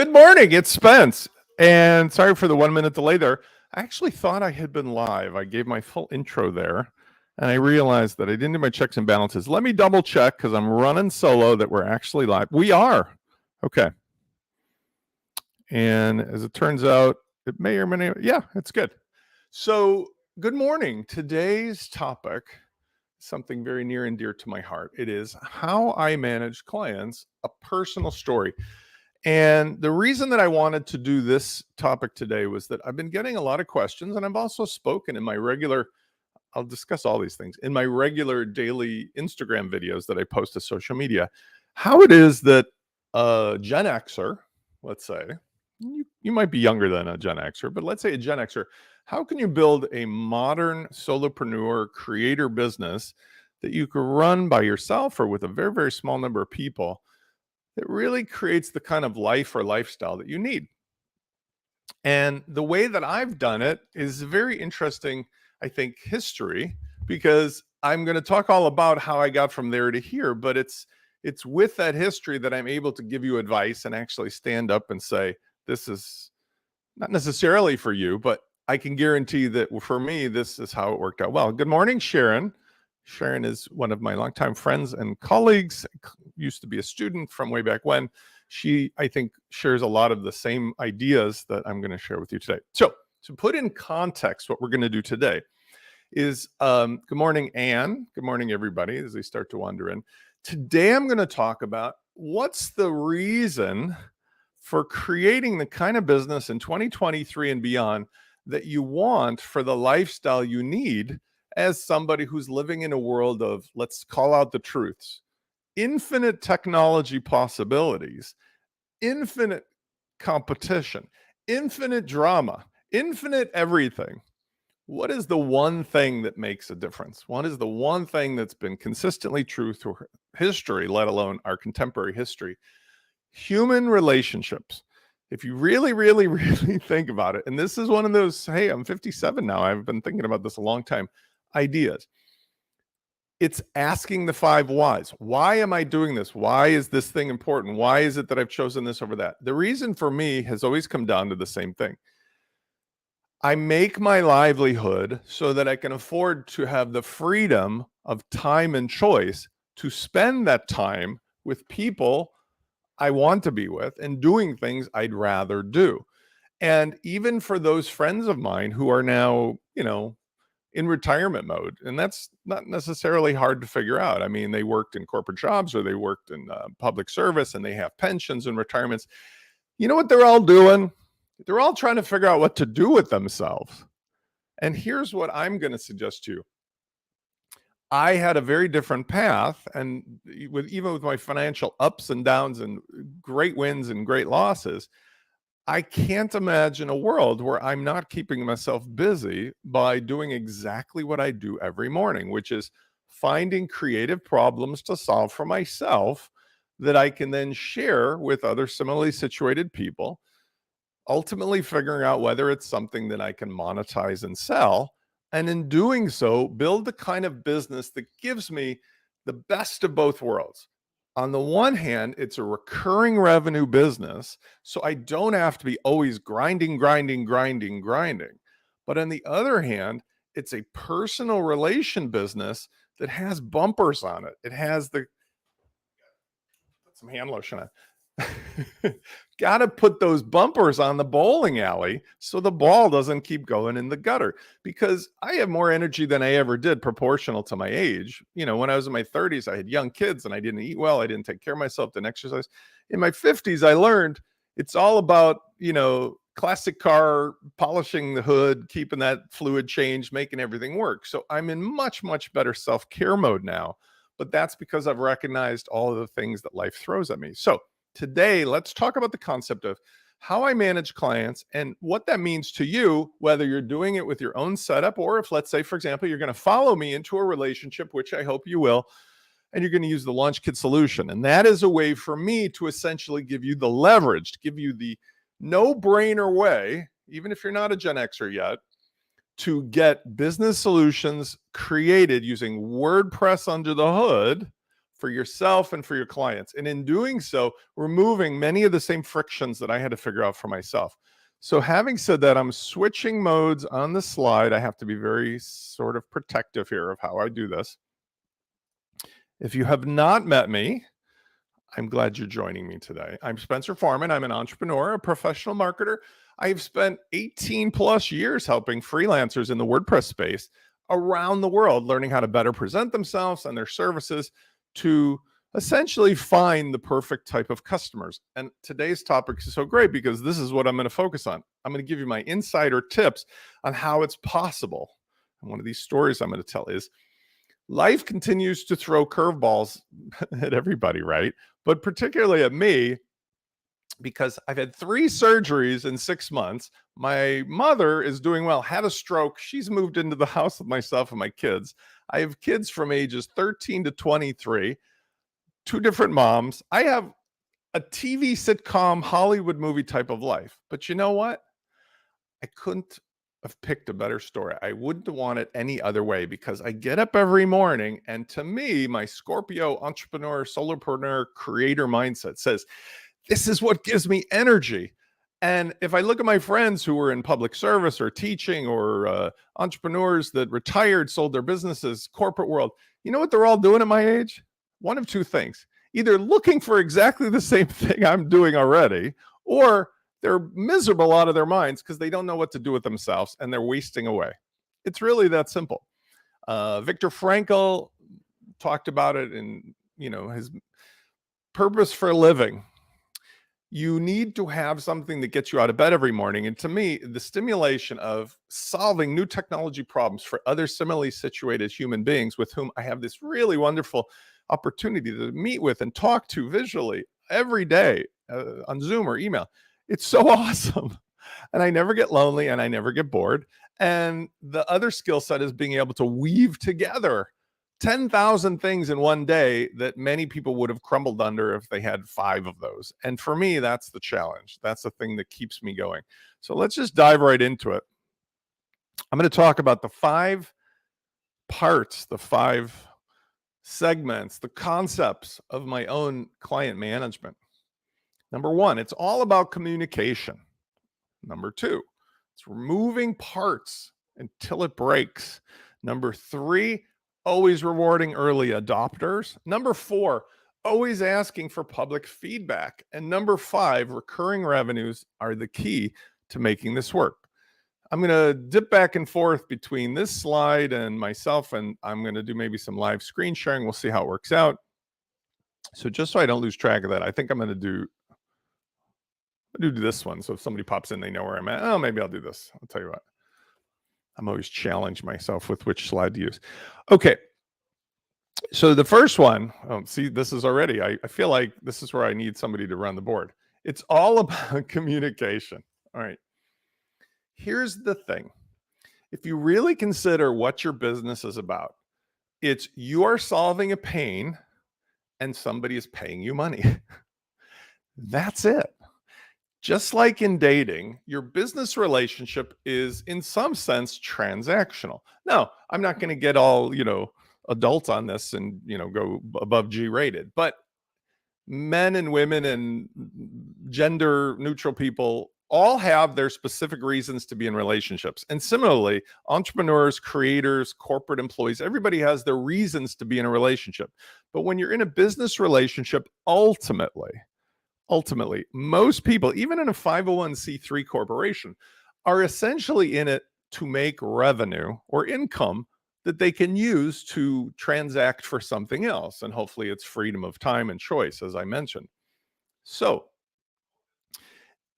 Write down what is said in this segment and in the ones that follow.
Good morning. It's Spence. And sorry for the 1 minute delay there. I actually thought I had been live. I gave my full intro there and I realized that I didn't do my checks and balances. Let me double check because I'm running solo that we're actually live. We are. Okay. And as it turns out, it may or may not. Yeah, it's good. So, good morning. Today's topic is something very near and dear to my heart. It is how I manage clients, a personal story. And the reason that I wanted to do this topic today was that I've been getting a lot of questions, and I've also spoken in my regular, I'll discuss all these things, in my regular daily Instagram videos that I post to social media, how it is that a Gen Xer, let's say, you might be younger than a Gen Xer, but let's say a Gen Xer, how can you build a modern solopreneur creator business that you can run by yourself or with a very, very small number of people that really creates the kind of life or lifestyle that you need? And the way that I've done it is very interesting, I think, history, because I'm going to talk all about how I got from there to here, but it's with that history that I'm able to give you advice and actually stand up and say, this is not necessarily for you, but I can guarantee that for me, this is how it worked out well. Good morning, Sharon. Sharon is one of my longtime friends and colleagues, used to be a student from way back when. She, I think, shares a lot of the same ideas that I'm going to share with you today. So to put in context, what we're going to do today is, good morning, Anne. Good morning, everybody, as they start to wander in. Today, I'm going to talk about what's the reason for creating the kind of business in 2023 and beyond that you want for the lifestyle you need as somebody who's living in a world of, let's call out the truths, infinite technology possibilities, infinite competition, infinite drama, infinite everything. What is the one thing that makes a difference? What is the one thing that's been consistently true through history, let alone our contemporary history? Human relationships. If you really, really, really think about it, and this is one of those, hey, I'm 57 now, I've been thinking about this a long time, ideas. It's asking the 5 whys. Why am I doing this? Why is this thing important? Why is it that I've chosen this over that? The reason for me has always come down to the same thing. I make my livelihood so that I can afford to have the freedom of time and choice to spend that time with people I want to be with and doing things I'd rather do. And even for those friends of mine who are now, in retirement mode, and that's not necessarily hard to figure out. I mean, they worked in corporate jobs or they worked in public service and they have pensions and retirements. You know what they're all doing? They're all trying to figure out what to do with themselves. And here's what I'm going to suggest to you. I had a very different path, and even with my financial ups and downs and great wins and great losses, I can't imagine a world where I'm not keeping myself busy by doing exactly what I do every morning, which is finding creative problems to solve for myself that I can then share with other similarly situated people, ultimately figuring out whether it's something that I can monetize and sell. And in doing so, build the kind of business that gives me the best of both worlds. On the one hand, it's a recurring revenue business, so I don't have to be always grinding. But on the other hand, it's a personal relation business that has bumpers on it. It has put some hand lotion on. Got to put those bumpers on the bowling alley so the ball doesn't keep going in the gutter, because I have more energy than I ever did proportional to my age. When I was in my 30s, I had young kids and I didn't eat well. I didn't take care of myself, didn't exercise. In my 50s, I learned it's all about, classic car, polishing the hood, keeping that fluid change, making everything work. So I'm in much, much better self-care mode now, but that's because I've recognized all of the things that life throws at me. So today, let's talk about the concept of how I manage clients and what that means to you, whether you're doing it with your own setup, or if, let's say, for example, you're going to follow me into a relationship, which I hope you will, and you're going to use the Launch Kit solution. And that is a way for me to essentially give you the leverage, to give you the no-brainer way, even if you're not a Gen Xer yet, to get business solutions created using WordPress under the hood for yourself and for your clients. And in doing so, removing many of the same frictions that I had to figure out for myself. So having said that, I'm switching modes on the slide. I have to be very sort of protective here of how I do this. If you have not met me, I'm glad you're joining me today. I'm Spencer Foreman. I'm an entrepreneur, a professional marketer. I've spent 18 plus years helping freelancers in the WordPress space around the world, learning how to better present themselves and their services to essentially find the perfect type of customers. And today's topic is so great because this is what I'm going to focus on. I'm going to give you my insider tips on how it's possible. And one of these stories I'm going to tell is life continues to throw curveballs at everybody, right? But particularly at me, because I've had 3 surgeries in 6 months. My mother is doing well, had a stroke. She's moved into the house with myself and my kids. I have kids from ages 13 to 23, 2 different moms. I have a TV sitcom, Hollywood movie type of life. But you know what? I couldn't have picked a better story. I wouldn't want it any other way because I get up every morning and to me, my Scorpio entrepreneur, solopreneur, creator mindset says, this is what gives me energy. And if I look at my friends who were in public service or teaching or entrepreneurs that retired, sold their businesses, corporate world, you know what they're all doing at my age? One of 2 things, either looking for exactly the same thing I'm doing already, or they're miserable out of their minds because they don't know what to do with themselves and they're wasting away. It's really that simple. Viktor Frankl talked about it in, his purpose for living. You need to have something that gets you out of bed every morning. And to me, the stimulation of solving new technology problems for other similarly situated human beings with whom I have this really wonderful opportunity to meet with and talk to visually every day on Zoom or email. It's so awesome. And I never get lonely and I never get bored. And the other skill set is being able to weave together 10,000 things in one day that many people would have crumbled under if they had 5 of those. And for me, that's the challenge. That's the thing that keeps me going. So let's just dive right into it. I'm going to talk about the 5 parts, the 5 segments, the concepts of my own client management. Number 1, it's all about communication. Number 2, it's removing parts until it breaks. Number 3, always rewarding early adopters. Number 4, always asking for public feedback. And number 5, recurring revenues are the key to making this work. I'm going to dip back and forth between this slide and myself, and I'm going to do maybe some live screen sharing. We'll see how it works out. So just so I don't lose track of that, I think I'm going to do this one. So if somebody pops in, they know where I'm at. Oh, maybe I'll do this. I'll tell you what. I'm always challenge myself with which slide to use. Okay. So the first one, see, this is already, I feel like this is where I need somebody to run the board. It's all about communication. All right. Here's the thing. If you really consider what your business is about, it's you are solving a pain and somebody is paying you money. That's it. Just like in dating, your business relationship is in some sense transactional. Now, I'm not going to get all, adult on this and, go above G rated, but men and women and gender neutral people all have their specific reasons to be in relationships. And similarly, entrepreneurs, creators, corporate employees, everybody has their reasons to be in a relationship. But when you're in a business relationship, ultimately, most people, even in a 501c3 corporation, are essentially in it to make revenue or income that they can use to transact for something else. And hopefully it's freedom of time and choice, as I mentioned. So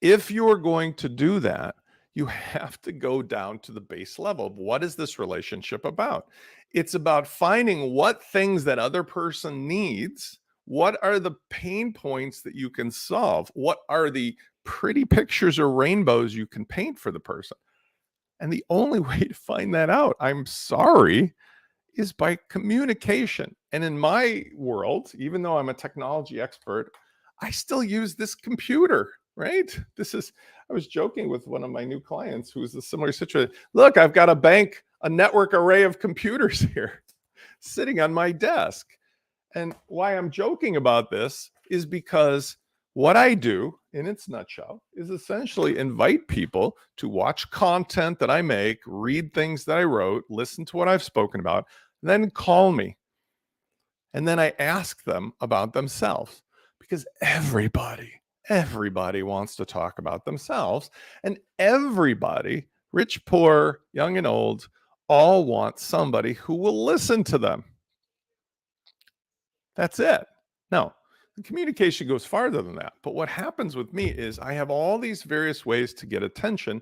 if you're going to do that, you have to go down to the base level. What is this relationship about? It's about finding what things that other person needs. What are the pain points that you can solve? What are the pretty pictures or rainbows you can paint for the person? And the only way to find that out, I'm sorry, is by communication. And in my world, even though I'm a technology expert, I still use this computer, right? I was joking with one of my new clients who was a similar situation. Look, I've got a network array of computers here sitting on my desk. And why I'm joking about this is because what I do in its nutshell is essentially invite people to watch content that I make, read things that I wrote, listen to what I've spoken about, then call me. And then I ask them about themselves because everybody wants to talk about themselves. And everybody, rich, poor, young, and old, all want somebody who will listen to them. That's it. No, the communication goes farther than that. But what happens with me is I have all these various ways to get attention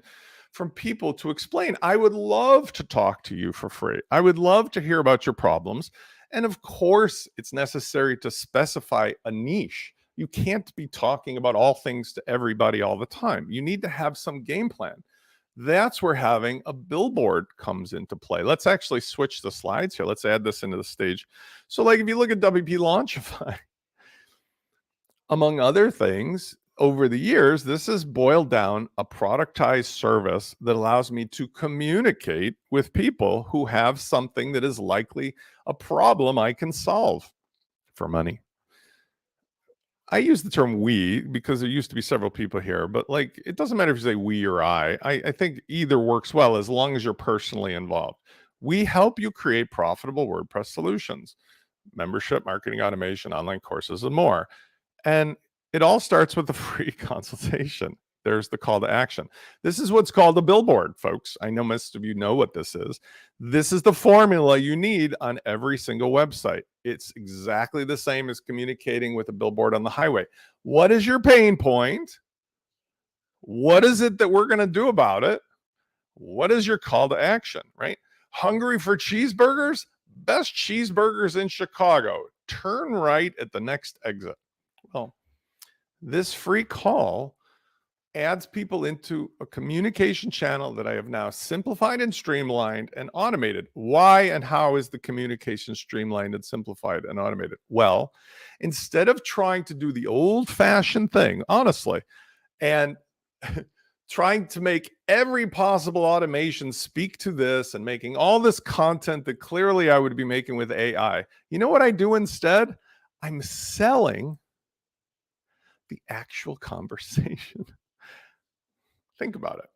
from people to explain. I would love to talk to you for free. I would love to hear about your problems. And of course, it's necessary to specify a niche. You can't be talking about all things to everybody all the time. You need to have some game plan. That's where having a billboard comes into play. Let's actually switch the slides here. Let's add this into the stage. So like if you look at WP Launchify, among other things, over the years, this has boiled down a productized service that allows me to communicate with people who have something that is likely a problem I can solve for money. I use the term we because there used to be several people here, but like it doesn't matter if you say we or I think either works well as long as you're personally involved. We help you create profitable WordPress solutions, membership, marketing automation, online courses, and more. And it all starts with a free consultation. There's the call to action. This is what's called a billboard, folks. I know most of you know what this is. This is the formula you need on every single website. It's exactly the same as communicating with a billboard on the highway. What is your pain point? What is it that we're going to do about it? What is your call to action, right? Hungry for cheeseburgers? Best cheeseburgers in Chicago. Turn right at the next exit. Well, this free call adds people into a communication channel that I have now simplified and streamlined and automated. Why and how is the communication streamlined and simplified and automated? Well, instead of trying to do the old-fashioned thing, honestly, and trying to make every possible automation speak to this and making all this content that clearly I would be making with AI, you know what I do instead? I'm selling the actual conversation. Think about it.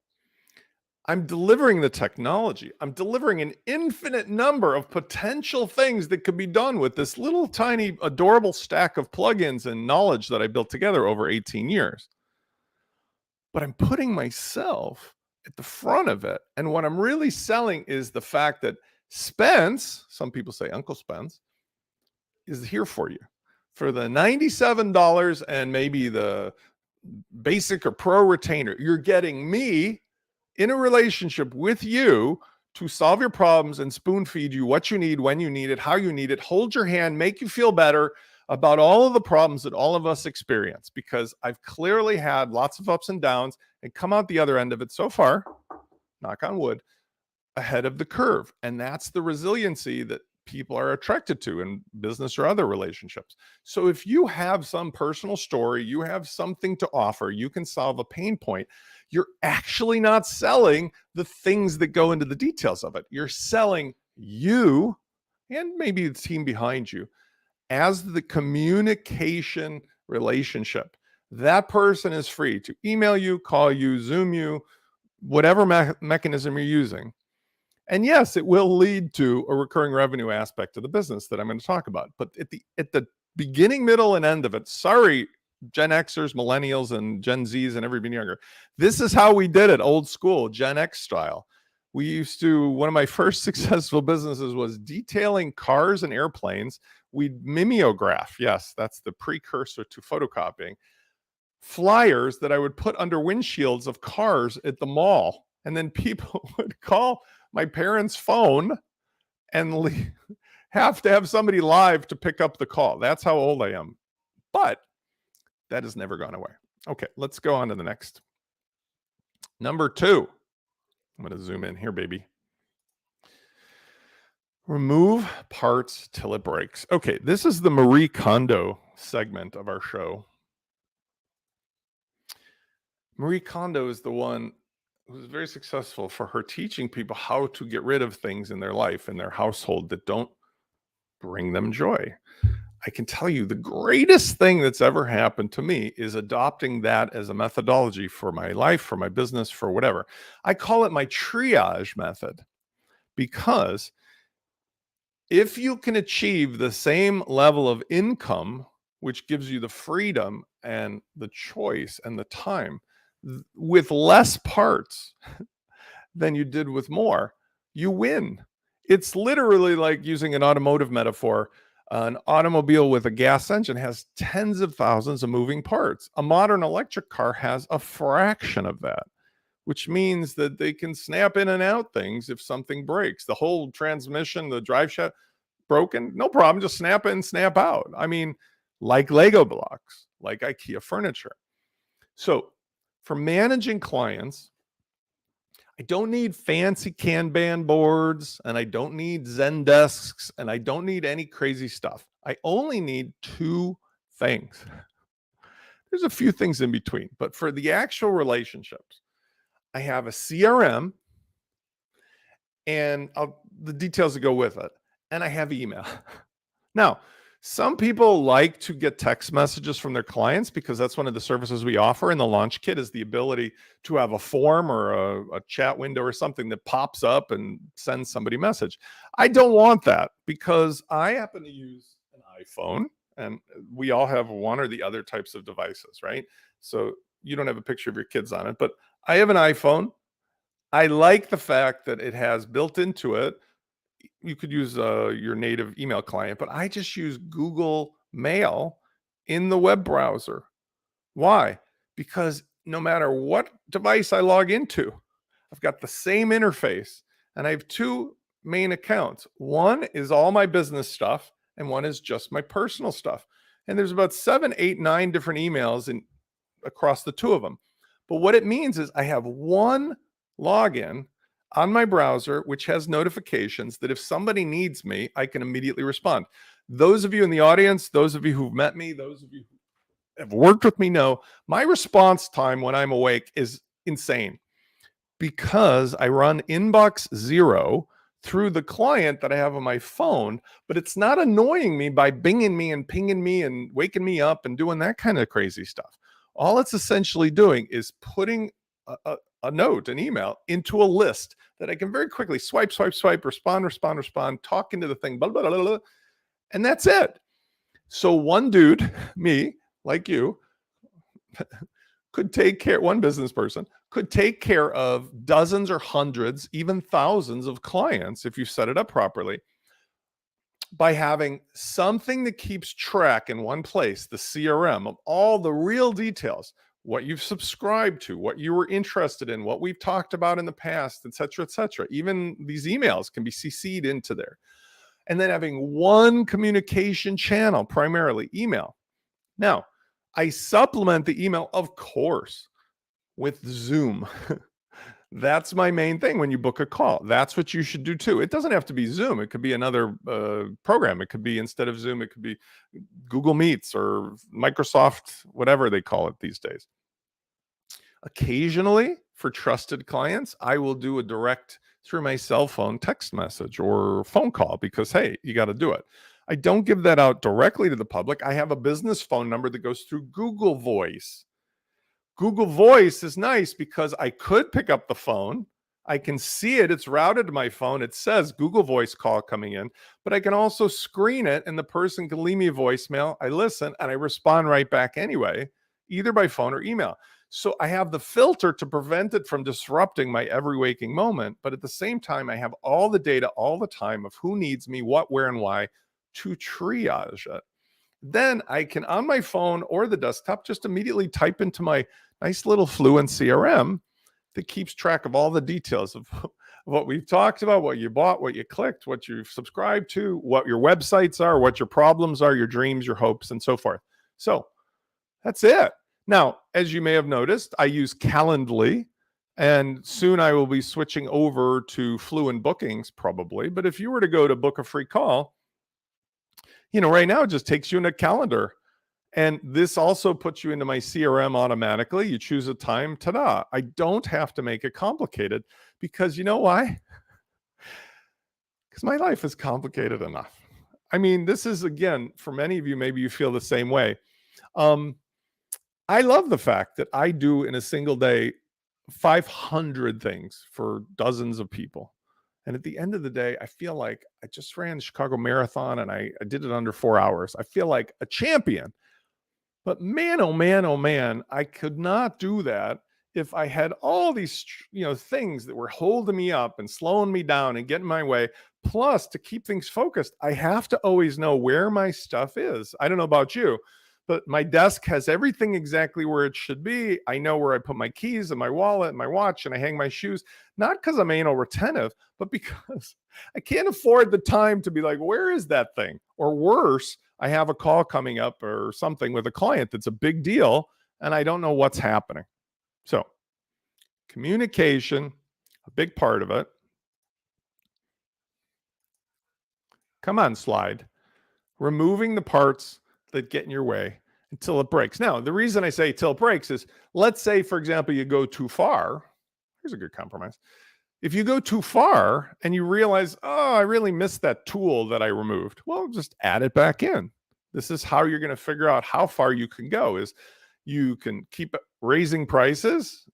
I'm delivering the technology. I'm delivering an infinite number of potential things that could be done with this little tiny adorable stack of plugins and knowledge that I built together over 18 years. But I'm putting myself at the front of it. And what I'm really selling is the fact that Spence, some people say Uncle Spence, is here for you. For the $97 and maybe the basic or pro retainer, you're getting me in a relationship with you to solve your problems and spoon feed you what you need, when you need it, how you need it, hold your hand, make you feel better about all of the problems that all of us experience, because I've clearly had lots of ups and downs and come out the other end of it so far, knock on wood, ahead of the curve. And that's the resiliency that people are attracted to in business or other relationships. So if you have some personal story, you have something to offer, you can solve a pain point, you're actually not selling the things that go into the details of it. You're selling you and maybe the team behind you as the communication relationship. That person is free to email you, call you, Zoom you, whatever mechanism you're using. And yes, it will lead to a recurring revenue aspect to the business that I'm going to talk about. But at the beginning, middle, and end of it, sorry, Gen Xers, millennials, and Gen Zs, and everybody younger, this is how we did it, old school, Gen X style. We used to, one of my first successful businesses was detailing cars and airplanes. We'd mimeograph. Yes, that's the precursor to photocopying. Flyers that I would put under windshields of cars at the mall. And then people would call my parents' phone and have to have somebody live to pick up the call. That's how old I am. But that has never gone away. Okay, let's go on to the next. Number 2. I'm going to zoom in here, baby. Remove parts till it breaks. Okay, this is the Marie Kondo segment of our show. Marie Kondo is the one who's very successful for her teaching people how to get rid of things in their life, in their household, that don't bring them joy. I can tell you the greatest thing that's ever happened to me is adopting that as a methodology for my life, for my business, for whatever. I call it my triage method because if you can achieve the same level of income, which gives you the freedom and the choice and the time with less parts than you did with more, you win. It's literally like using an automotive metaphor. An automobile with a gas engine has tens of thousands of moving parts. A modern electric car has a fraction of that, which means that they can snap in and out things if something breaks. The whole transmission, the drive shaft broken, no problem, just snap in, snap out. I mean, like Lego blocks, like IKEA furniture. So for managing clients, I don't need fancy Kanban boards and I don't need Zen desks and I don't need any crazy stuff. I only need two things. There's a few things in between, but for the actual relationships, I have a CRM and the details that go with it, and I have email. Now, some people like to get text messages from their clients because that's one of the services we offer in the launch kit is the ability to have a form or a chat window or something that pops up and sends somebody a message. I don't want that because I happen to use an iPhone and we all have one or the other types of devices, right? So you don't have a picture of your kids on it, but I have an iPhone. I like the fact that it has built into it. You could use your native email client, but I just use Google Mail in the web browser. Why? Because no matter what device I log into, I've got the same interface and I have two main accounts. One is all my business stuff and one is just my personal stuff. And there's about 7, 8, 9 different emails across the two of them. But what it means is I have one login on my browser, which has notifications that if somebody needs me, I can immediately respond. Those of you in the audience, those of you who've met me, those of you who have worked with me know my response time when I'm awake is insane because I run inbox zero through the client that I have on my phone, but it's not annoying me by binging me and pinging me and waking me up and doing that kind of crazy stuff. All it's essentially doing is putting a note, an email into a list that I can very quickly swipe, respond, talk into the thing, blah, blah, blah, blah, and that's it. So one dude, me, like you, could take care, one business person could take care of dozens or hundreds, even thousands of clients if you set it up properly by having something that keeps track in one place, the CRM, of all the real details, what you've subscribed to, what you were interested in, what we've talked about in the past, et cetera, et cetera. Even these emails can be CC'd into there. And then having one communication channel, primarily email. Now, I supplement the email, of course, with Zoom. That's my main thing when you book a call. That's what you should do too. It doesn't have to be Zoom. It could be another program. It could be, instead of Zoom, it could be Google Meets or Microsoft, whatever they call it these days. Occasionally, for trusted clients, I will do a direct through my cell phone text message or phone call because, hey, you got to do it. I don't give that out directly to the public. I have a business phone number that goes through Google Voice. Google Voice is nice because I could pick up the phone. I can see it. It's routed to my phone. It says Google Voice call coming in, but I can also screen it and the person can leave me a voicemail. I listen and I respond right back anyway, either by phone or email. So I have the filter to prevent it from disrupting my every waking moment. But at the same time, I have all the data all the time of who needs me, what, where, and why to triage it. Then I can, on my phone or the desktop, just immediately type into my nice little Fluent CRM that keeps track of all the details of what we've talked about, what you bought, what you clicked, what you've subscribed to, what your websites are, what your problems are, your dreams, your hopes, and so forth. So that's it. Now, as you may have noticed, I use Calendly, and soon I will be switching over to Fluent Bookings probably. But if you were to go to book a free call, right now it just takes you in a calendar. And this also puts you into my CRM automatically. You choose a time, ta-da. I don't have to make it complicated because you know why? Because my life is complicated enough. I mean, this is, again, for many of you, maybe you feel the same way. Um, I love the fact that I do in a single day 500 things for dozens of people. And at the end of the day, I feel like I just ran the Chicago Marathon and I did it under 4 hours. I feel like a champion. But man, oh man, oh man, I could not do that if I had all these, things that were holding me up and slowing me down and getting in my way. Plus, to keep things focused, I have to always know where my stuff is. I don't know about you, but my desk has everything exactly where it should be. I know where I put my keys and my wallet and my watch, and I hang my shoes, not because I'm anal retentive, but because I can't afford the time to be like, where is that thing? Or worse, I have a call coming up or something with a client that's a big deal, and I don't know what's happening. So, communication, a big part of it. Come on, slide. Removing the parts that get in your way until it breaks. Now, the reason I say till it breaks is, let's say, for example, you go too far. Here's a good compromise. If you go too far and you realize, oh, I really missed that tool that I removed, well, just add it back in. This is how you're going to figure out how far you can go. Is you can keep raising prices.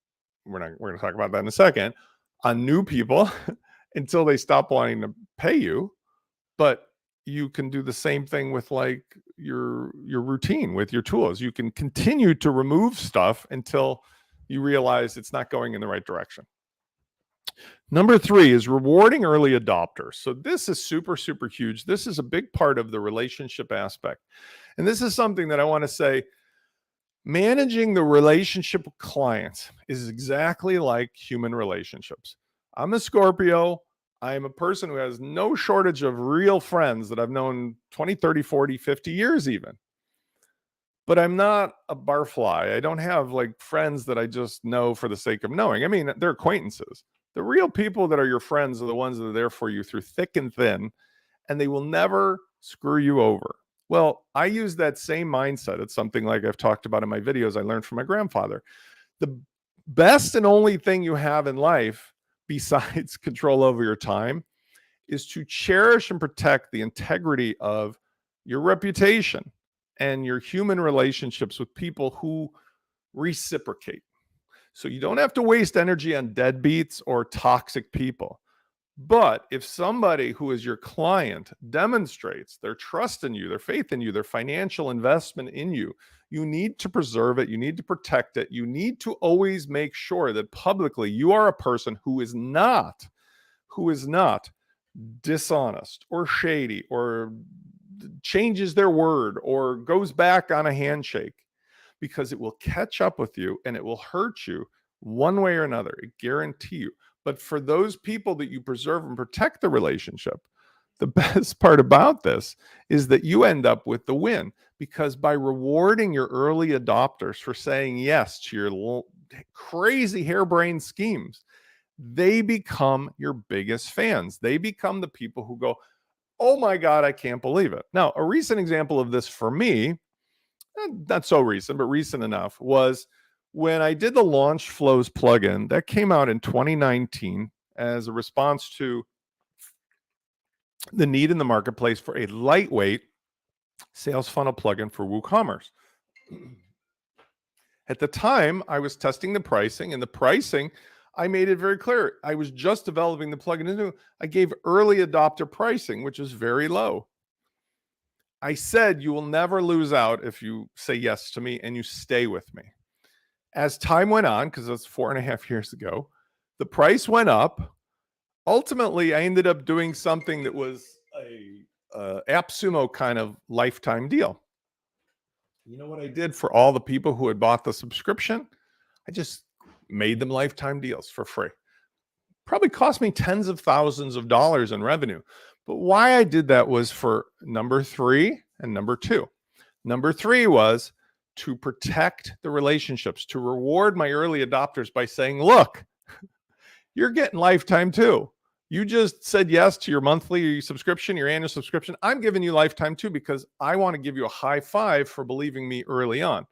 We're going to talk about that in a second, on new people until they stop wanting to pay you. But you can do the same thing with like your routine with your tools. You can continue to remove stuff until you realize it's not going in the right direction. Number 3 is rewarding early adopters. So this is super, super huge. This is a big part of the relationship aspect. And this is something that I want to say, managing the relationship with clients is exactly like human relationships. I'm a Scorpio. I'm a person who has no shortage of real friends that I've known 20, 30, 40, 50 years even. But I'm not a barfly. I don't have like friends that I just know for the sake of knowing. I mean, they're acquaintances. The real people that are your friends are the ones that are there for you through thick and thin, and they will never screw you over. Well, I use that same mindset. It's something like I've talked about in my videos I learned from my grandfather. The best and only thing you have in life, besides control over your time, is to cherish and protect the integrity of your reputation and your human relationships with people who reciprocate. So you don't have to waste energy on deadbeats or toxic people. But if somebody who is your client demonstrates their trust in you, their faith in you, their financial investment in you, you need to preserve it. You need to protect it. You need to always make sure that publicly you are a person who is not dishonest or shady or changes their word or goes back on a handshake, because it will catch up with you and it will hurt you one way or another. I guarantee you. But for those people that you preserve and protect the relationship, the best part about this is that you end up with the win, because by rewarding your early adopters for saying yes to your crazy harebrained schemes, they become your biggest fans. They become the people who go, oh my God, I can't believe it. Now, a recent example of this for me, not so recent, but recent enough, was when I did the Launch Flows plugin that came out in 2019 as a response to the need in the marketplace for a lightweight sales funnel plugin for WooCommerce. At the time, I was testing the pricing, and the pricing, I made it very clear. I was just developing the plugin. I gave early adopter pricing, which is very low. I said, you will never lose out if you say yes to me and you stay with me. As time went on, because that's 4.5 years ago, the price went up. Ultimately, I ended up doing something that was a AppSumo kind of lifetime deal. You know what I did for all the people who had bought the subscription? I just made them lifetime deals for free. Probably cost me tens of thousands of dollars in revenue. But why I did that was for number 3 and number 2. Number 3 was to protect the relationships, to reward my early adopters by saying, look, you're getting lifetime too. You just said yes to your monthly subscription, your annual subscription. I'm giving you lifetime too, because I want to give you a high five for believing me early on.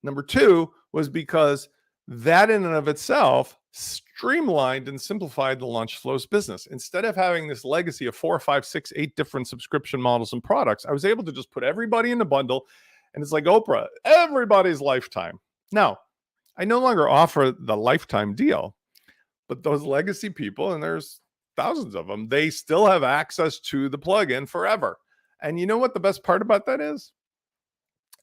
Number 2 was because that in and of itself streamlined and simplified the launch flows business. Instead of having this legacy of 4, 5, 6, 8 different subscription models and products, I was able to just put everybody in a bundle, and it's like Oprah, everybody's lifetime. Now, I no longer offer the lifetime deal, but those legacy people, and there's thousands of them, they still have access to the plugin forever. And you know what the best part about that is?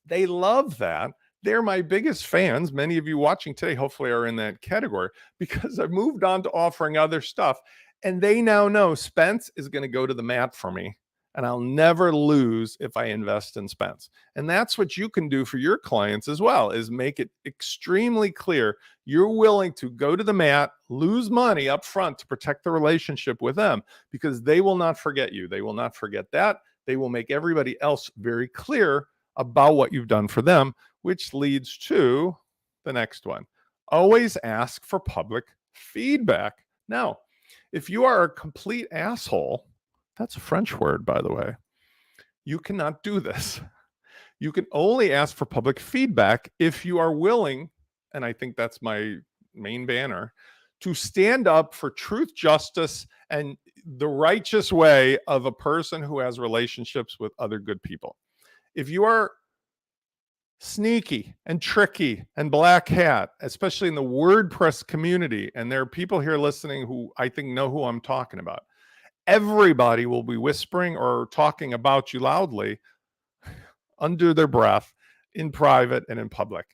They love that. They're my biggest fans. Many of you watching today hopefully are in that category, because I've moved on to offering other stuff. And they now know Spence is going to go to the mat for me, and I'll never lose if I invest in Spence. And that's what you can do for your clients as well, is make it extremely clear you're willing to go to the mat, lose money up front to protect the relationship with them, because they will not forget you. They will not forget that. They will make everybody else very clear about what you've done for them, which leads to the next one. Always ask for public feedback. Now, if you are a complete asshole, that's a French word, by the way, you cannot do this. You can only ask for public feedback if you are willing, and I think that's my main banner, to stand up for truth, justice, and the righteous way of a person who has relationships with other good people. If you are sneaky and tricky and black hat, especially in the WordPress community, and there are people here listening who I think know who I'm talking about, everybody will be whispering or talking about you loudly under their breath, in private and in public.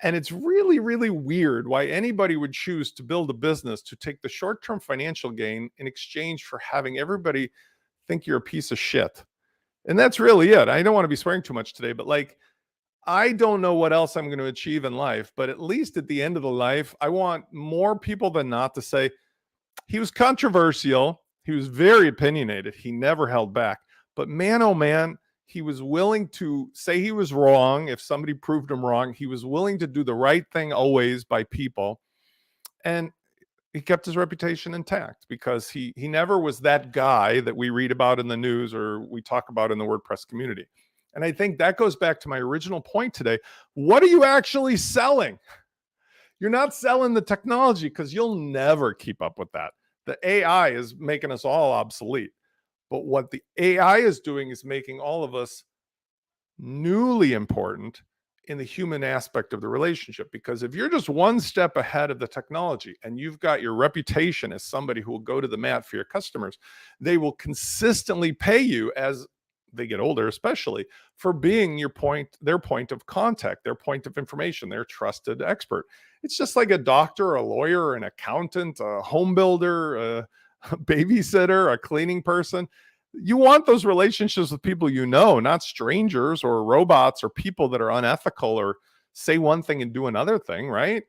And it's really, really weird why anybody would choose to build a business to take the short-term financial gain in exchange for having everybody think you're a piece of shit. And that's really it. I don't want to be swearing too much today, but like, I don't know what else I'm going to achieve in life, but at least at the end of the life, I want more people than not to say, he was controversial, he was very opinionated, he never held back, but man, oh man, he was willing to say he was wrong. If somebody proved him wrong, he was willing to do the right thing always by people. And he kept his reputation intact, because he never was that guy that we read about in the news or we talk about in the WordPress community. And I think that goes back to my original point today. What are you actually selling? You're not selling the technology, because you'll never keep up with that. The AI is making us all obsolete. But what the AI is doing is making all of us newly important in the human aspect of the relationship. Because if you're just one step ahead of the technology and you've got your reputation as somebody who will go to the mat for your customers, they will consistently pay you as they get older, especially, for being their point of contact, their point of information, their trusted expert. It's just like a doctor, a lawyer, an accountant, a home builder, a babysitter, a cleaning person. You want those relationships with people you know, not strangers or robots or people that are unethical or say one thing and do another thing, right?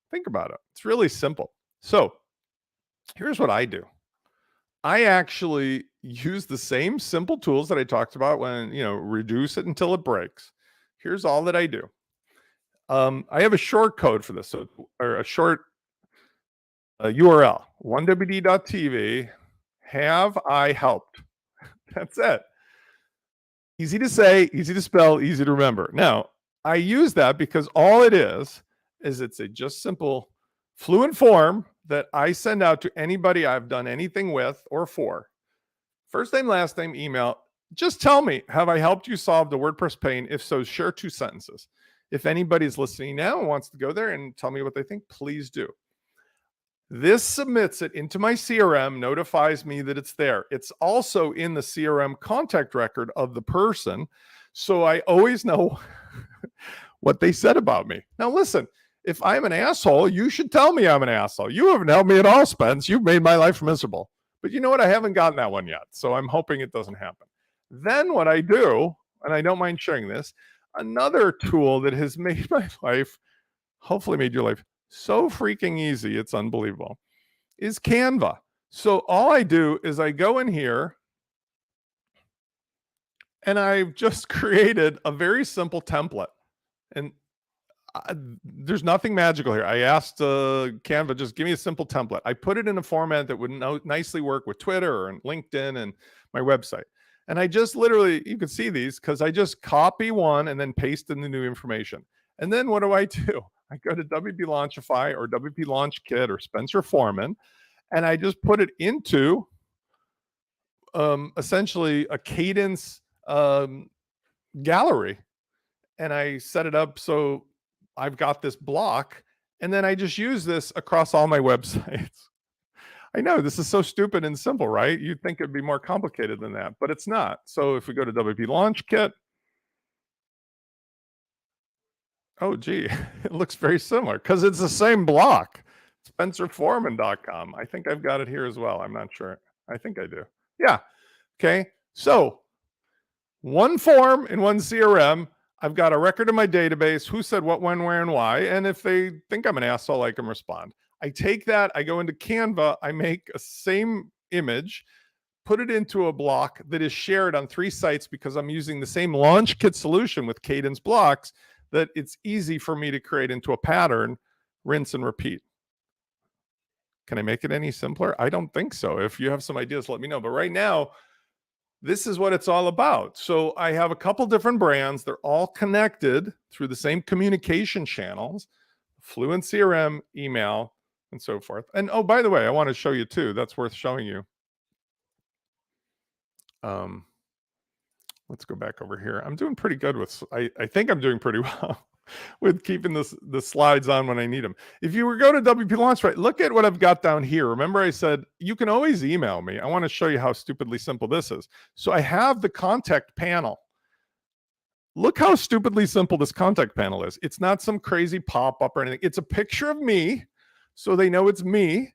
Think about it. It's really simple. So here's what I do. I actually use the same simple tools that I talked about when, reduce it until it breaks. Here's all that I do. I have a short code for this, or a short URL, 1wd.tv, have I helped? That's it. Easy to say, easy to spell, easy to remember. Now, I use that because all it is it's a just simple fluent form that I send out to anybody I've done anything with or for. First name, last name, email. Just tell me, have I helped you solve the WordPress pain? If so, share 2 sentences. If anybody's listening now and wants to go there and tell me what they think, please do. This submits it into my CRM, notifies me that it's there. It's also in the CRM contact record of the person, so I always know what they said about me. Now, listen, if I'm an asshole, you should tell me I'm an asshole. You haven't helped me at all, Spence. You've made my life miserable. But you know what? I haven't gotten that one yet, so I'm hoping it doesn't happen. Then what I do, and I don't mind sharing this, another tool that has made my life, hopefully made your life so freaking easy, it's unbelievable, is Canva. So all I do is I go in here and I've just created a very simple template. And there's nothing magical here. I asked Canva, just give me a simple template. I put it in a format that would nicely work with Twitter and LinkedIn and my website. And I just literally, you can see these because I just copy one and then paste in the new information. And then what do? I go to WP Launchify or WP Launch Kit or Spencer Foreman, and I just put it into essentially a Cadence gallery, and I set it up so I've got this block, and then I just use this across all my websites. I know this is so stupid and simple, right? You'd think it'd be more complicated than that, but it's not. So if we go to WP Launch Kit, oh gee, it looks very similar because it's the same block. SpencerForeman.com. I think I've got it here as well. I'm not sure. I think I do. Yeah. Okay. So one form in one CRM. I've got a record in my database, who said what, when, where, and why. And if they think I'm an asshole, I can respond. I take that, I go into Canva, I make a same image, put it into a block that is shared on 3 sites because I'm using the same launch kit solution with Cadence blocks that it's easy for me to create into a pattern, rinse and repeat. Can I make it any simpler? I don't think so. If you have some ideas, let me know. But right now, this is what it's all about. So I have a couple different brands. They're all connected through the same communication channels, Fluent CRM, email, and so forth. And oh, by the way, I want to show you too. That's worth showing you. Let's go back over here. I'm doing pretty good with, I think I'm doing pretty well with keeping the slides on when I need them. If you were go to WP Launchify, look at what I've got down here. Remember I said, you can always email me. I want to show you how stupidly simple this is. So I have the contact panel. Look how stupidly simple this contact panel is. It's not some crazy pop-up or anything. It's a picture of me, so they know it's me.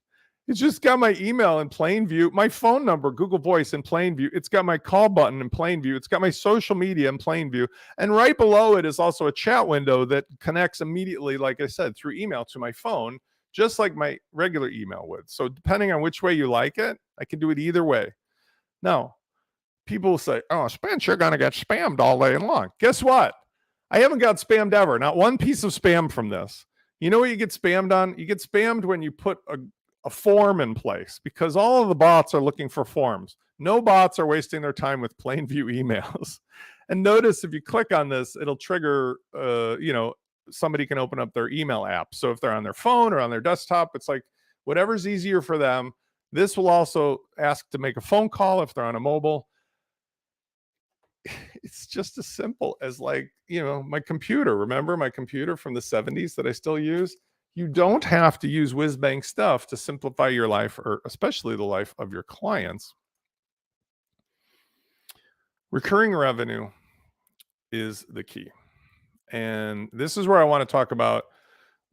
It's just got my email in plain view, my phone number, Google Voice in plain view. It's got my call button in plain view. It's got my social media in plain view. And right below it is also a chat window that connects immediately, like I said, through email to my phone, just like my regular email would. So depending on which way you like it, I can do it either way. Now, people will say, oh, Spence, you're going to get spammed all day long. Guess what? I haven't got spammed ever. Not one piece of spam from this. You know what you get spammed on? You get spammed when you put a form in place because all of the bots are looking for forms. No bots are wasting their time with plain view emails. And notice if you click on this, it'll trigger, somebody can open up their email app. So if they're on their phone or on their desktop, it's like whatever's easier for them. This will also ask to make a phone call if they're on a mobile. It's just as simple as my computer. Remember my computer from the 70s that I still use? You don't have to use whiz-bang stuff to simplify your life, or especially the life of your clients. Recurring revenue is the key. And this is where I want to talk about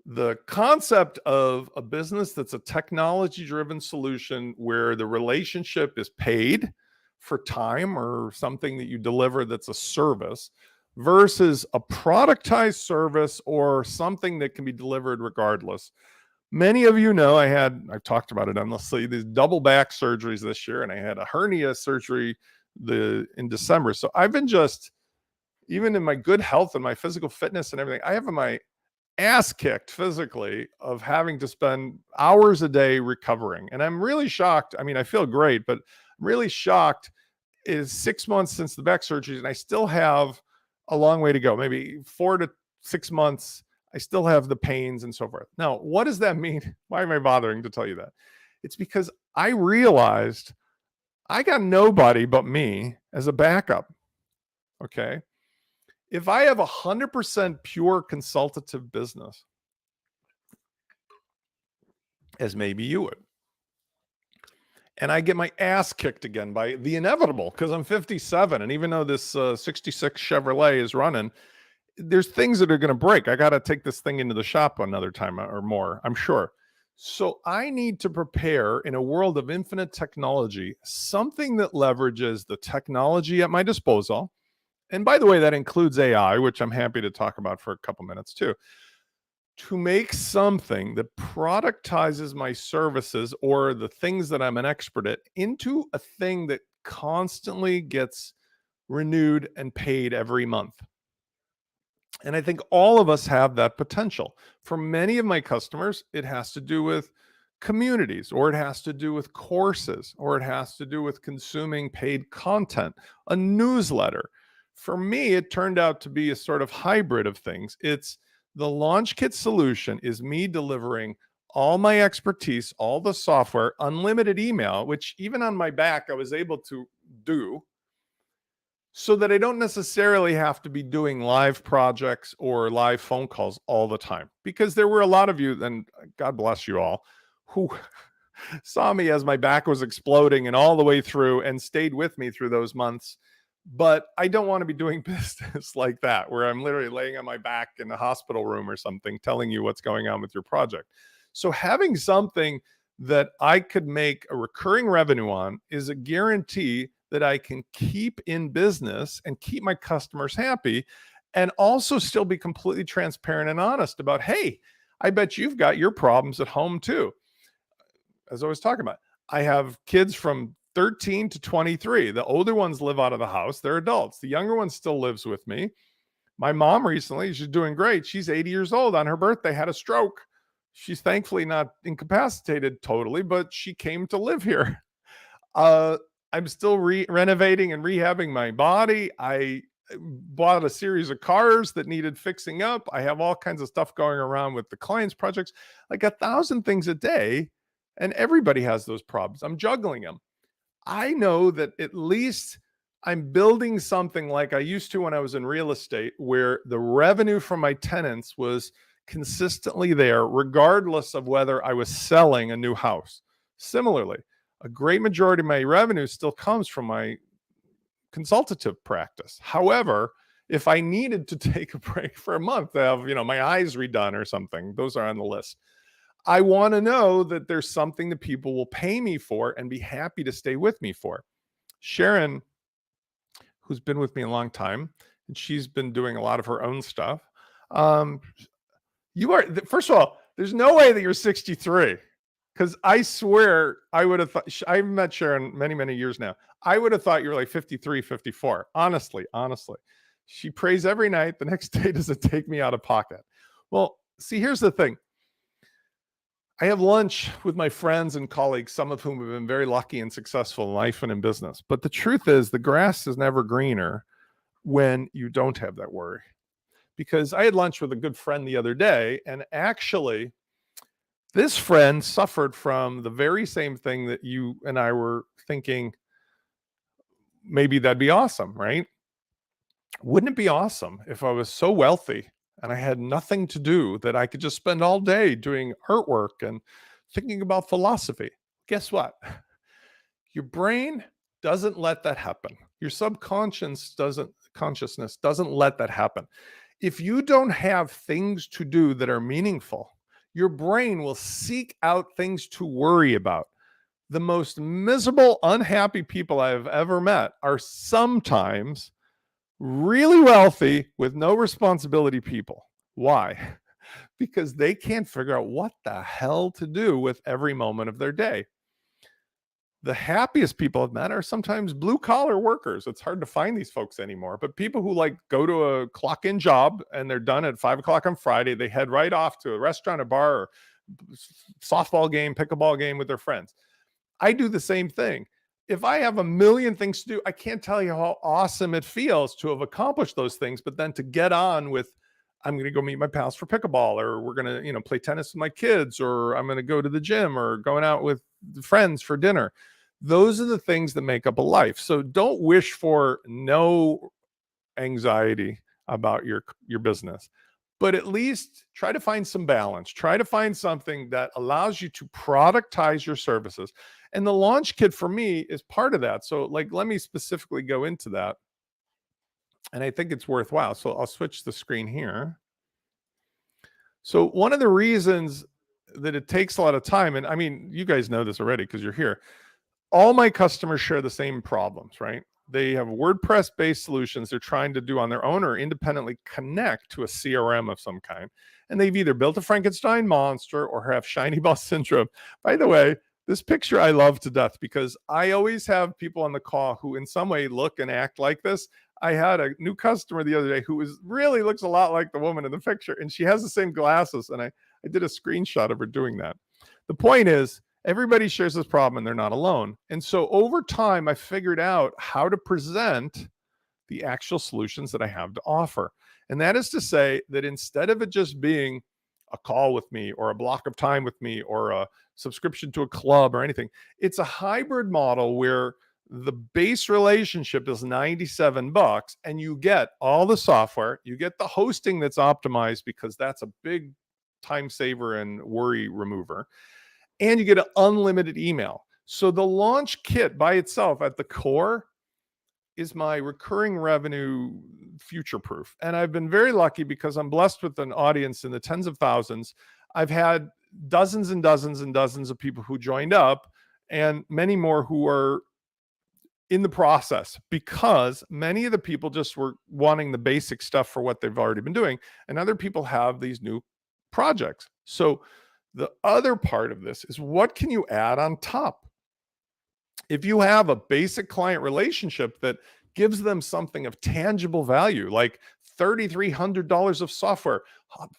the concept of a business that's a technology-driven solution where the relationship is paid for time or something that you deliver that's a service, versus a productized service or something that can be delivered regardless. Many of you know I've talked about it endlessly, these double back surgeries this year, and I had a hernia surgery in December. So I've been even in my good health and my physical fitness and everything, I have my ass kicked physically of having to spend hours a day recovering. And I'm really shocked. I mean, I feel great, but I'm really shocked. Is 6 months since the back surgery, and I still have a long way to go, maybe 4 to 6 months. I still have the pains and so forth. Now, what does that mean? Why am I bothering to tell you that? It's because I realized I got nobody but me as a backup. Okay. If I have 100% pure consultative business, as maybe you would, and I get my ass kicked again by the inevitable because I'm 57. And even though this 66 Chevrolet is running, there's things that are going to break. I got to take this thing into the shop another time or more, I'm sure. So I need to prepare, in a world of infinite technology, something that leverages the technology at my disposal. And by the way, that includes AI, which I'm happy to talk about for a couple minutes too, to make something that productizes my services or the things that I'm an expert at into a thing that constantly gets renewed and paid every month. And I think all of us have that potential. For many of my customers, it has to do with communities, or it has to do with courses, or it has to do with consuming paid content, a newsletter. For me, it turned out to be a sort of hybrid of things. It's The launch kit solution is me delivering all my expertise, all the software, unlimited email, which even on my back, I was able to do so that I don't necessarily have to be doing live projects or live phone calls all the time. Because there were a lot of you, and God bless you all, who saw me as my back was exploding and all the way through and stayed with me through those months. But I don't want to be doing business like that, where I'm literally laying on my back in the hospital room or something, telling you what's going on with your project. So having something that I could make a recurring revenue on is a guarantee that I can keep in business and keep my customers happy, and also still be completely transparent and honest about, hey, I bet you've got your problems at home too. As I was talking about, I have kids from 13 to 23. The older ones live out of the house. They're adults. The younger one still lives with me. My mom recently, she's doing great. She's 80 years old. On her birthday, had a stroke. She's thankfully not incapacitated totally, but she came to live here. I'm still renovating and rehabbing my body. I bought a series of cars that needed fixing up. I have all kinds of stuff going around with the clients' projects, like 1,000 things a day. And everybody has those problems. I'm juggling them. I know that at least I'm building something like I used to when I was in real estate, where the revenue from my tenants was consistently there, regardless of whether I was selling a new house. Similarly, a great majority of my revenue still comes from my consultative practice. However, if I needed to take a break for a month to have, my eyes redone or something, those are on the list. I want to know that there's something that people will pay me for and be happy to stay with me for. Sharon, who's been with me a long time, and she's been doing a lot of her own stuff. You are, first of all, there's no way that you're 63, because I swear I would have thought, I've met Sharon many, many years now. I would have thought you were like 53, 54. Honestly. She prays every night. The next day doesn't take me out of pocket. Well, see, here's the thing. I have lunch with my friends and colleagues, some of whom have been very lucky and successful in life and in business. But the truth is, the grass is never greener when you don't have that worry. Because I had lunch with a good friend the other day, and actually, this friend suffered from the very same thing that you and I were thinking, maybe that'd be awesome, right? Wouldn't it be awesome if I was so wealthy and I had nothing to do, that I could just spend all day doing artwork and thinking about philosophy? Guess what? Your brain doesn't let that happen. Your subconscious consciousness doesn't let that happen. If you don't have things to do that are meaningful, your brain will seek out things to worry about. The most miserable, unhappy people I have ever met are sometimes really wealthy with no responsibility people. Why? Because they can't figure out what the hell to do with every moment of their day. The happiest people I've met are sometimes blue collar workers. It's hard to find these folks anymore, but people who like go to a clock in job and they're done at 5 o'clock on Friday, they head right off to a restaurant, a bar, or softball game, pickleball game with their friends. I do the same thing. If I have a million things to do, I can't tell you how awesome it feels to have accomplished those things, but then to get on with, I'm going to go meet my pals for pickleball, or we're going to, play tennis with my kids, or I'm going to go to the gym, or going out with friends for dinner. Those are the things that make up a life. So don't wish for no anxiety about your business, but at least try to find some balance. Try to find something that allows you to productize your services. And the launch kit for me is part of that. So let me specifically go into that. And I think it's worthwhile. So I'll switch the screen here. So one of the reasons that it takes a lot of time, and I mean, you guys know this already because you're here, all my customers share the same problems, right? They have WordPress-based solutions they're trying to do on their own or independently connect to a CRM of some kind. And they've either built a Frankenstein monster or have shiny ball syndrome. By the way, this picture I love to death because I always have people on the call who in some way look and act like this. I had a new customer the other day who really looks a lot like the woman in the picture, and she has the same glasses. And I did a screenshot of her doing that. The point is, everybody shares this problem and they're not alone. And so over time, I figured out how to present the actual solutions that I have to offer. And that is to say that instead of it just being a call with me or a block of time with me or a subscription to a club or anything, it's a hybrid model where the base relationship is $97 and you get all the software, you get the hosting that's optimized because that's a big time saver and worry remover, and you get an unlimited email. So the launch kit by itself at the core is my recurring revenue future proof. And I've been very lucky because I'm blessed with an audience in the tens of thousands. I've had dozens and dozens and dozens of people who joined up and many more who are in the process, because many of the people just were wanting the basic stuff for what they've already been doing. And other people have these new projects. So the other part of this is, what can you add on top? If you have a basic client relationship that gives them something of tangible value, like $3,300 of software,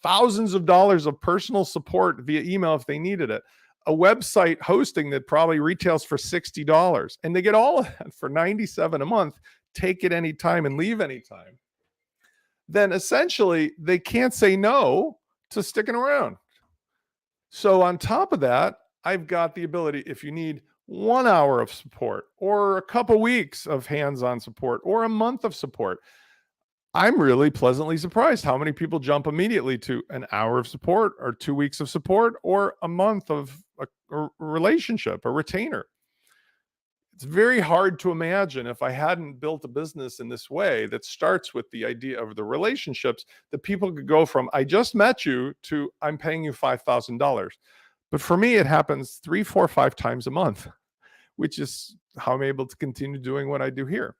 thousands of dollars of personal support via email if they needed it, a website hosting that probably retails for $60, and they get all of that for $97 a month, take it anytime and leave anytime, then essentially they can't say no to sticking around. So on top of that, I've got the ability, if you need 1 hour of support or a couple weeks of hands-on support or a month of support, I'm really pleasantly surprised how many people jump immediately to an hour of support or 2 weeks of support or a month of a relationship, a retainer. It's very hard to imagine, if I hadn't built a business in this way that starts with the idea of the relationships, that people could go from "I just met you" to "I'm paying you $5,000. But for me, it happens 3, 4, 5 times a month, which is how I'm able to continue doing what I do here.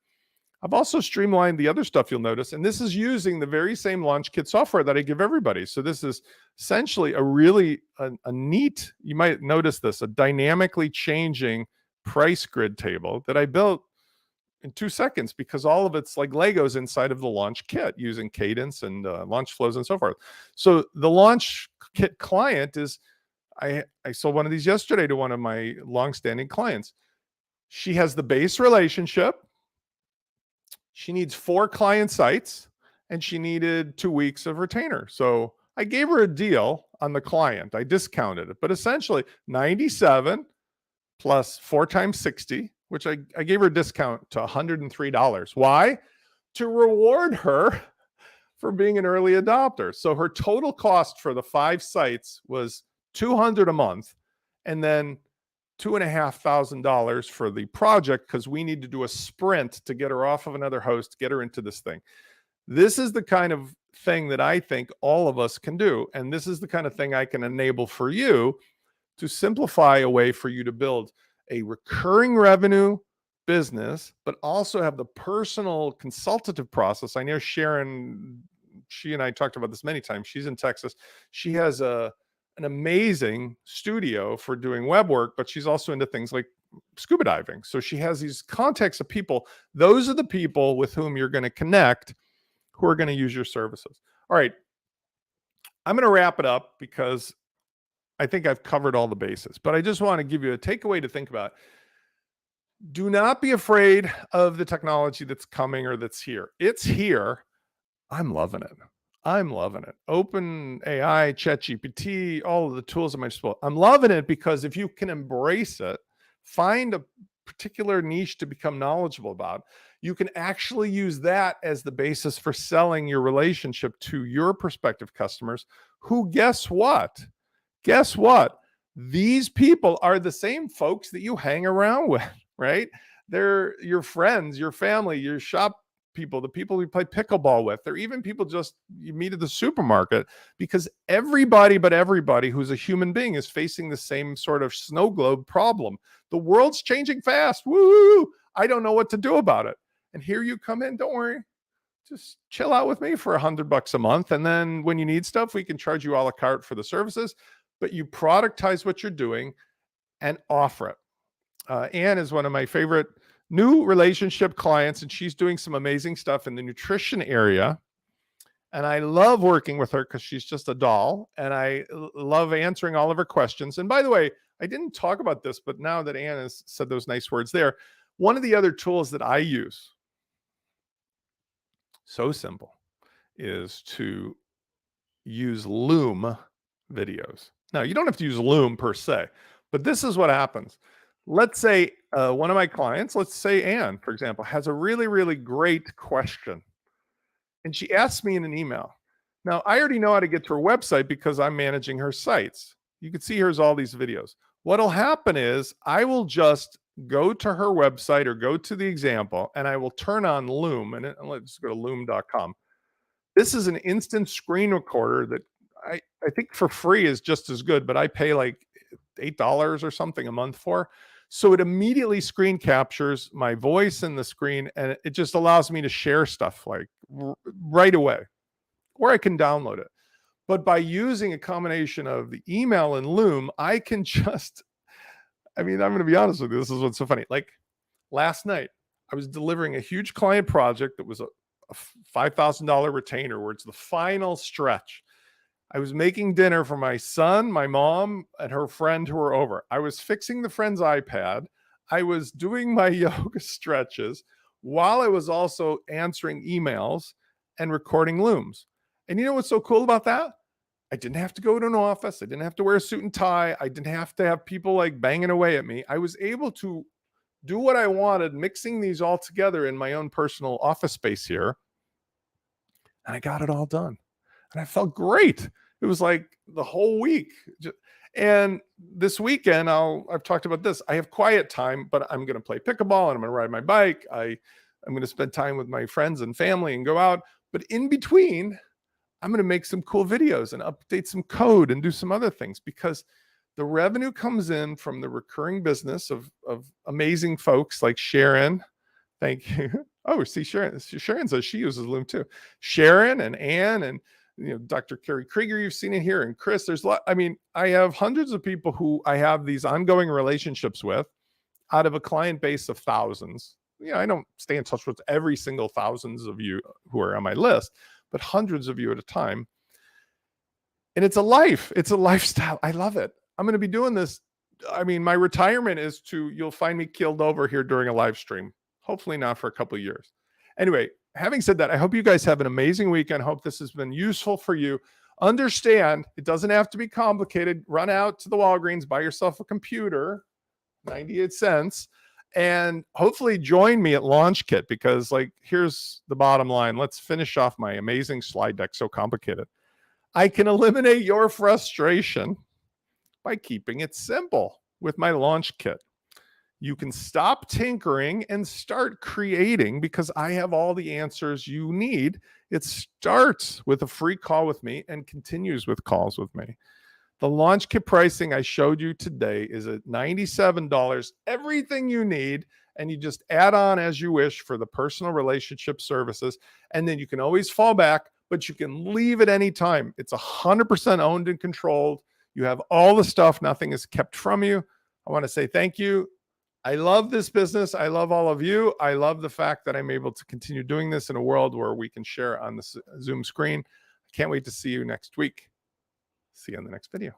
I've also streamlined the other stuff you'll notice, and this is using the very same launch kit software that I give everybody. So this is essentially a neat, you might notice this, a dynamically changing price grid table that I built in 2 seconds, because all of it's like Legos inside of the launch kit using cadence and launch flows and so forth. So the launch kit client is, I sold one of these yesterday to one of my longstanding clients. She has the base relationship. She needs 4 client sites and she needed 2 weeks of retainer. So I gave her a deal on the client. I discounted it, but essentially 97 plus 4 times 60, which I gave her a discount to $103. Why? To reward her for being an early adopter. So her total cost for the 5 sites was $200 a month, and then $2,500 for the project, because we need to do a sprint to get her off of another host, get her into this thing. This is the kind of thing that I think all of us can do. And this is the kind of thing I can enable for you to simplify a way for you to build a recurring revenue business, but also have the personal consultative process. I know Sharon, she and I talked about this many times. She's in Texas. She has an amazing studio for doing web work, but she's also into things like scuba diving. So she has these contacts of people. Those are the people with whom you're going to connect, who are going to use your services. All right. I'm going to wrap it up because I think I've covered all the bases, but I just want to give you a takeaway to think about. Do not be afraid of the technology that's coming or that's here. It's here. I'm loving it. I'm loving it. Open AI, ChatGPT, all of the tools at my disposal. I'm loving it because if you can embrace it, find a particular niche to become knowledgeable about, you can actually use that as the basis for selling your relationship to your prospective customers who, guess what? Guess what? These people are the same folks that you hang around with, right? They're your friends, your family, your shop people, the people we play pickleball with. They're even people just you meet at the supermarket, because everybody but everybody who's a human being is facing the same sort of snow globe problem. The world's changing fast. Woo! I don't know what to do about it. And here you come in. Don't worry. Just chill out with me for $100 a month. And then when you need stuff, we can charge you a la carte for the services, but you productize what you're doing and offer it. Anne is one of my favorite new relationship clients, and she's doing some amazing stuff in the nutrition area. And I love working with her because she's just a doll, and I love answering all of her questions. And by the way, I didn't talk about this, but now that Anne has said those nice words there, one of the other tools that I use, so simple, is to use Loom videos. Now, you don't have to use Loom per se, but this is what happens. Let's say one of my clients, let's say Anne, for example, has a really, really great question. And she asks me in an email. Now, I already know how to get to her website because I'm managing her sites. You can see here's all these videos. What'll happen is I will just go to her website or go to the example and I will turn on Loom. And let's go to loom.com. This is an instant screen recorder that I think for free is just as good, but I pay like $8 or something a month for. So it immediately screen captures my voice in the screen, and it just allows me to share stuff like right away, or I can download it. But by using a combination of the email and Loom, I can just, I mean, I'm going to be honest with you. This is what's so funny. Like last night, I was delivering a huge client project that was a $5,000 retainer where it's the final stretch. I was making dinner for my son, my mom, and her friend who were over. I was fixing the friend's iPad. I was doing my yoga stretches while I was also answering emails and recording Looms. And you know what's so cool about that? I didn't have to go to an office. I didn't have to wear a suit and tie. I didn't have to have people like banging away at me. I was able to do what I wanted, mixing these all together in my own personal office space here. And I got it all done. And I felt great. It was like the whole week. And this weekend, I've talked about this. I have quiet time, but I'm going to play pickleball and I'm going to ride my bike. I'm going to spend time with my friends and family and go out. But in between, I'm going to make some cool videos and update some code and do some other things because the revenue comes in from the recurring business of amazing folks like Sharon. Thank you. Oh, see, Sharon says she uses Loom too. Sharon and Anne and Dr. Carrie Krieger, you've seen it here, and Chris. There's a lot. I mean, I have hundreds of people who I have these ongoing relationships with out of a client base of thousands. I don't stay in touch with every single thousands of you who are on my list, but hundreds of you at a time. And it's a life. It's a lifestyle. I love it. I'm going to be doing this. I mean, my retirement is you'll find me keeled over here during a live stream. Hopefully not for a couple of years. Anyway, having said that, I hope you guys have an amazing weekend. Hope this has been useful for you. Understand, it doesn't have to be complicated. Run out to the Walgreens, buy yourself a computer, 98 cents, and hopefully join me at Launch Kit because, here's the bottom line. Let's finish off my amazing slide deck. So complicated. I can eliminate your frustration by keeping it simple with my Launch Kit. You can stop tinkering and start creating because I have all the answers you need. It starts with a free call with me and continues with calls with me. The Launch Kit pricing I showed you today is at $97, everything you need, and you just add on as you wish for the personal relationship services, and then you can always fall back, but you can leave at any time. It's 100% owned and controlled. You have all the stuff. Nothing is kept from you. I want to say thank you. I love this business. I love all of you. I love the fact that I'm able to continue doing this in a world where we can share on the Zoom screen. I can't wait to see you next week. See you on the next video.